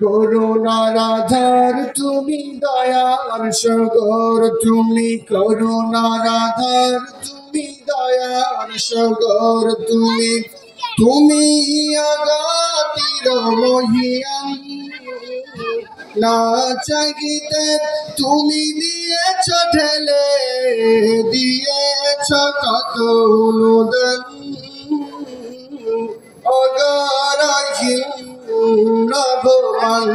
করুণার আধার তুমি, দয়ার সাগর তুমি, করুণার আধার তুমি, দয়ার সাগর তুমি, তুমি আগাতির মহিয়ান, না চাইতে তুমি দিয়েছ ঢেলে, দিয়েছ কত অনুদান, অগরাহীন ভগবান।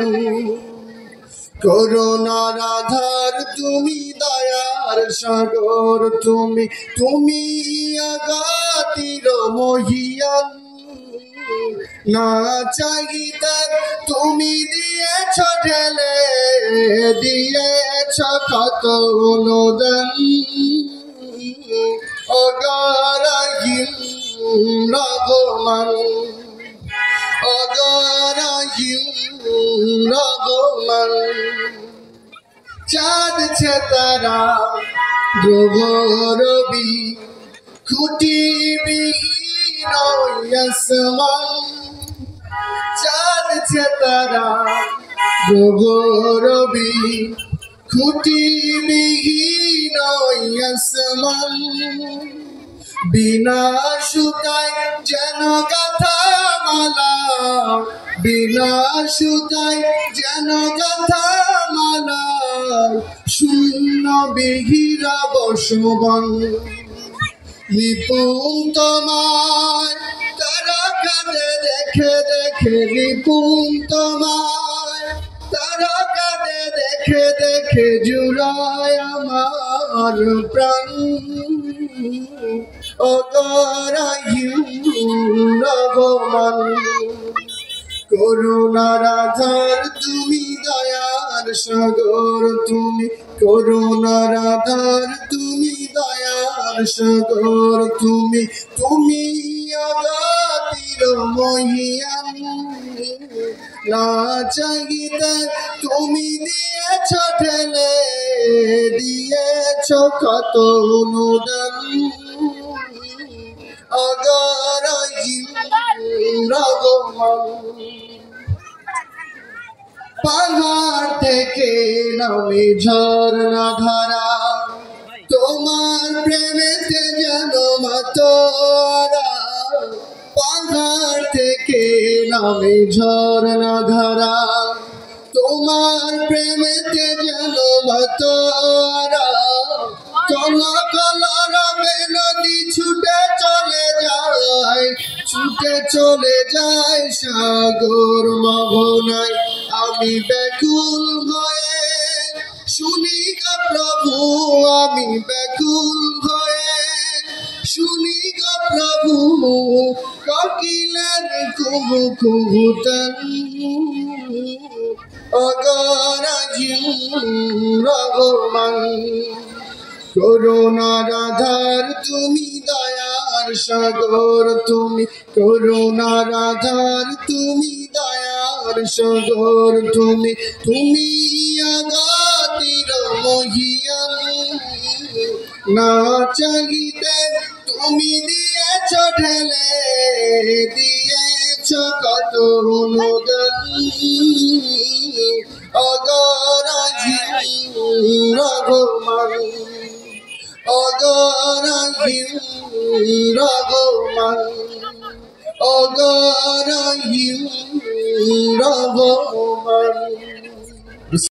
করুণার আধার তুমি, দয়ার সাগর তুমি, তুমি আগাতির মহিয়ান, না চাইতে তুমি দিয়েছ ঢেলে, দিয়েছ কত অনুদান, অগরাহীন ভগবান, অগরাহীন ভগবান। চাঁদ তারা ধ্রুব রবি, খুঁটি বিহীন আসমান, চাঁদ তারা ধ্রুব রবি, খুঁটি বিহীন আসমান, বিনা সুতায় যেন গাথা মালা, বিনা সুতায় যেন গাথা মালা, শূন্য বিহিরা বসবান। নিপুণ তোমায় তারা কাঁদে দেখে দেখে, নিপুণ তোমায় তারা কাঁদে দেখে দেখে, জুড়ায় আমার প্রাণ, অগরাহীন ভগবান। করুণার আধার তুমি, দয়ার সাগর তুমি, করুণার আধার তুমি, দয়ার সাগর তুমি, তুমি আগাতির মহিয়ান, না চাইতে তুমি দিয়েছ ঢেলে, দিয়েছ কত অনুদান, অগরাহীন ভগবান। পাহাড় থেকে নামে ঝর্ণা ধারা, তোমার প্রেমেতে যেন মাতোয়ারা, পাহাড় থেকে নামে ঝর্ণা ধারা, তোমার প্রেমেতে যেন মাতোয়ারা, কলা কলরবে নদী ছুটে চলে যায়, ছুটে চলে যায় সাগর মোহনায়। আমি ব্যাকুল হয়ে শুনি গো প্রভু, আমি ব্যাকুল হয়ে শুনি গো প্রভু, কোকিলের কুহু কুহুতান, অগরাহীন ভগবান। করুণার আধার তুমি, দয়ার সাগর তুমি, করুণার আধার তুমি, দয়ার সাগর তুমি, তুমি আগাতির মহিয়ান, না চাইতে তুমি দিয়েছ ঢেলে, দিয়েছ কত অনুদান, অগরাহীন ভগবান, অগরাহীন ভগবান, অগরাহীন ভগবান।